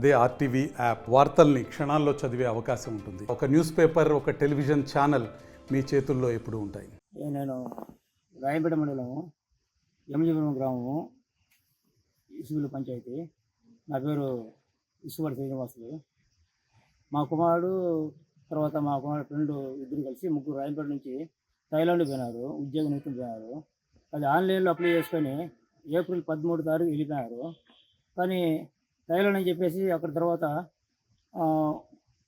అదే RTV app వార్తల్ని క్షణాల్లో చదివే అవకాశం ఉంటుంది. ఒక న్యూస్ పేపర్, ఒక టెలివిజన్ ఛానల్ మీ చేతుల్లో ఎప్పుడూ ఉంటాయి. నేను రాయపేట మండలము యమజీపురం గ్రామము ఇసుగులు పంచాయతీ. నా పేరు ఇసువాడి శ్రీనివాసులు. మా కుమారుడు తర్వాత మా కుమారుడు ఫ్రెండ్ ఇద్దరు కలిసి ముగ్గురు రాయపేట నుంచి థాయిలాండ్ పోయినారు, ఉద్యోగ నిమిత్తం పోయినారు. అది ఆన్లైన్లో అప్లై చేసుకొని ఏప్రిల్ 13 తారీఖు వెళ్ళిపోయినారు. కానీ థాయిలాండ్ అని చెప్పేసి అక్కడ తర్వాత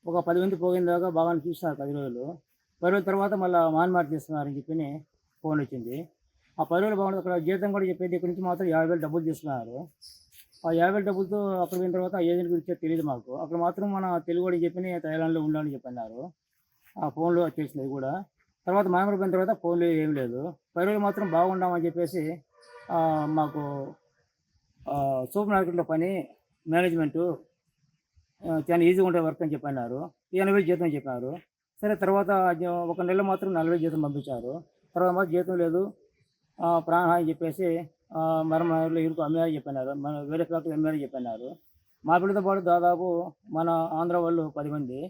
ఒక 10 మంది పోయిన దాకా బాగా చూస్తున్నారు 10 రోజులు. 10 రోజుల తర్వాత మళ్ళీ మాన్మార్ చేస్తున్నారని చెప్పి ఫోన్ వచ్చింది. ఆ 10 రోజులు బాగుంటుంది. అక్కడ జీతం కూడా చెప్పేది ఇక్కడి నుంచి మాత్రం 50,000 డబ్బులు తీసుకున్నారు. ఆ 50,000 డబ్బులతో అక్కడ పోయిన తర్వాత ఆ ఏజెంట్ గురించి తెలియదు మాకు. అక్కడ మాత్రం మన తెలుగు అని చెప్పి థాయిలాండ్లో ఉండాలని చెప్పన్నారు. ఆ ఫోన్లో వచ్చేసినవి కూడా. తర్వాత మామూలు పోయిన తర్వాత ఫోన్లో ఏం లేదు. 10 రోజులు మాత్రం బాగుండామని చెప్పేసి మాకు సూపర్ మార్కెట్లో పని మేనేజ్మెంటు చాలా ఈజీగా ఉండే వర్క్ అని చెప్పన్నారు. 80,000 జీతం చెప్పారు. సరే తర్వాత ఒక నెల మాత్రం 40,000 జీతం పంపించారు. తర్వాత మాత్రం జీతం లేదు, ప్రాణహాని చెప్పేసి మరణంలో ఇరుకు అమ్మాయి చెప్పన్నారు. మన వేరే ఫ్యాక్టరీ అమ్మాయి చెప్పన్నారు. మా పిల్లలతో పాటు దాదాపు మన ఆంధ్ర వాళ్ళు 10 మంది.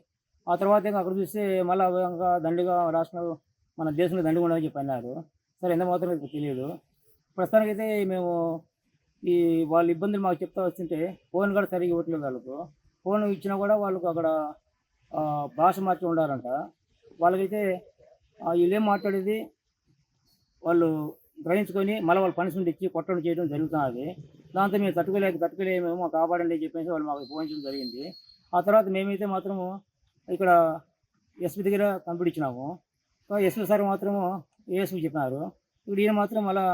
ఆ తర్వాత ఇంకా అక్కడ చూస్తే మళ్ళీ ఇంకా దండిగా రాష్ట్రం మన దేశంలో దండిగా ఉండదని చెప్పన్నారు. సరే ఎంత మాత్రం తెలియదు. ప్రస్తుతానికైతే మేము వాళ్ళ ఇబ్బందులు మాకు చెప్తా వస్తుంటే ఫోన్ కూడా సరిగ్గా ఇవ్వట్లేదు. వాళ్ళకు ఫోన్ ఇచ్చినా కూడా వాళ్ళకు అక్కడ భాష మార్చి ఉండాలంట. వాళ్ళకైతే వీళ్ళేం మాట్లాడేది వాళ్ళు గ్రహించుకొని మళ్ళీ వాళ్ళు పనిష్మెంట్ ఇచ్చి కొట్టడం చేయడం జరుగుతున్నది. దాంతో మేము తట్టుకోలేమేమో మాకు కాపాడండి అని చెప్పేసి వాళ్ళు మాకు ఫోన్ చేయడం జరిగింది. ఆ తర్వాత మేమైతే మాత్రము ఇక్కడ ఎస్పీ దగ్గర కంప్లీట్ ఇచ్చినాము. ఎస్పీ సార్ మాత్రము ఏఎస్పీ చెప్పినారు. ఇప్పుడు ఈయన మాత్రం మళ్ళీ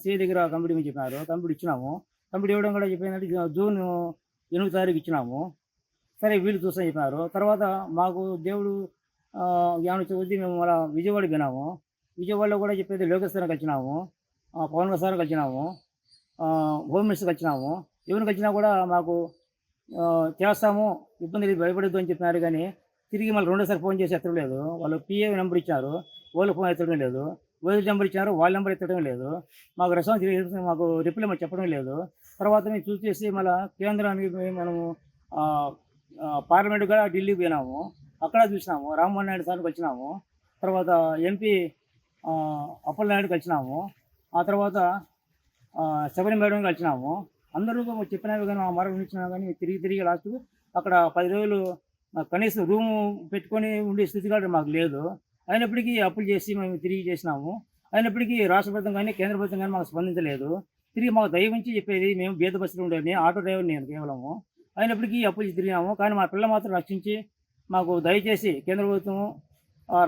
సిఐ దగ్గర కంప్లీట్ చెప్పినారు. కంప్లీట్ ఇచ్చినాము. కంప్లీట్ ఇవ్వడం కూడా చెప్పిందంటే జూన్ 8 తారీఖు ఇచ్చినాము. సరే వీళ్ళు చూస్తామని చెప్పినారు. తర్వాత మాకు దేవుడు జ్ఞానం వచ్చి మేము మళ్ళీ విజయవాడ పోయినాము. విజయవాడలో కూడా చెప్పేది లోకేష్ సార్ కలిసినాము, పవన్ సార్ కలిసినాము, హోమ్ మినిస్టర్ కలిసినాము. ఎవరిని కలిసినా కూడా మాకు చేస్తాము, ఇబ్బంది లేదు, భయపడద్దు అని చెప్పినారు. కానీ తిరిగి మళ్ళీ రెండోసారి ఫోన్ చేసి ఎత్తడం లేదు. వాళ్ళు పిఏ నెంబర్ ఇచ్చారు, వాళ్ళు ఫోన్ ఎత్తడం లేదు. ఓఎస్ నెంబర్ ఇచ్చారు, వాళ్ళ నెంబర్ ఎత్తడం లేదు. మాకు రెస్పాన్స్ మాకు రిప్లై మాకు చెప్పడం లేదు. తర్వాత మేము చూసేసి మళ్ళీ కేంద్రానికి మనము పార్లమెంట్ కూడా ఢిల్లీకి పోయినాము. అక్కడ చూసినాము, రామ్మోహన్ నాయుడు సార్కి వచ్చినాము. తర్వాత ఎంపీ అప్పలనాయుడు కలిసినాము. ఆ తర్వాత శబరి మేడం కలిసినాము. అందరూ చెప్పినవి కానీ మరొక ఇచ్చినా కానీ తిరిగి లాస్ట్కు అక్కడ 10 రోజులు కనీసం రూము పెట్టుకొని ఉండే స్థితి కూడా మాకు లేదు. అయినప్పటికీ అప్పులు చేసి మేము తిరిగి చేసినాము. అయినప్పటికీ రాష్ట్ర ప్రభుత్వం కానీ కేంద్ర ప్రభుత్వం కానీ మాకు స్పందించలేదు. తిరిగి మాకు దయవుంచి చెప్పేది మేము బీద బస్సులో ఉండేది, ఆటో డ్రైవర్ నేను కేవలము. అయినప్పటికీ అప్పులు తిరిగినాము. కానీ మా పిల్ల మాత్రం రక్షించి మాకు దయచేసి కేంద్ర ప్రభుత్వం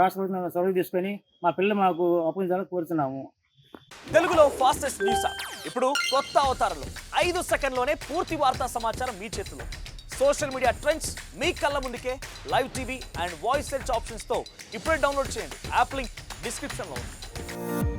రాష్ట్ర ప్రభుత్వం చొరవ తీసుకొని మా పిల్ల మాకు అప్పగించాలని కోరుతున్నాము. తెలుగులో ఫాస్టెస్ట్ న్యూస్ ఇప్పుడు కొత్త అవతారంలో 5 సెకండ్లోనే పూర్తి వార్తా సమాచారం మీ చేతిలో. సోషల్ మీడియా ట్రెండ్స్ మీ కళ్ళ ముందుకే live TV and voice search ఆప్షన్స్తో ఇప్పుడే డౌన్లోడ్ చేయండి. యాప్ లింక్ డిస్క్రిప్షన్లో ఉంది.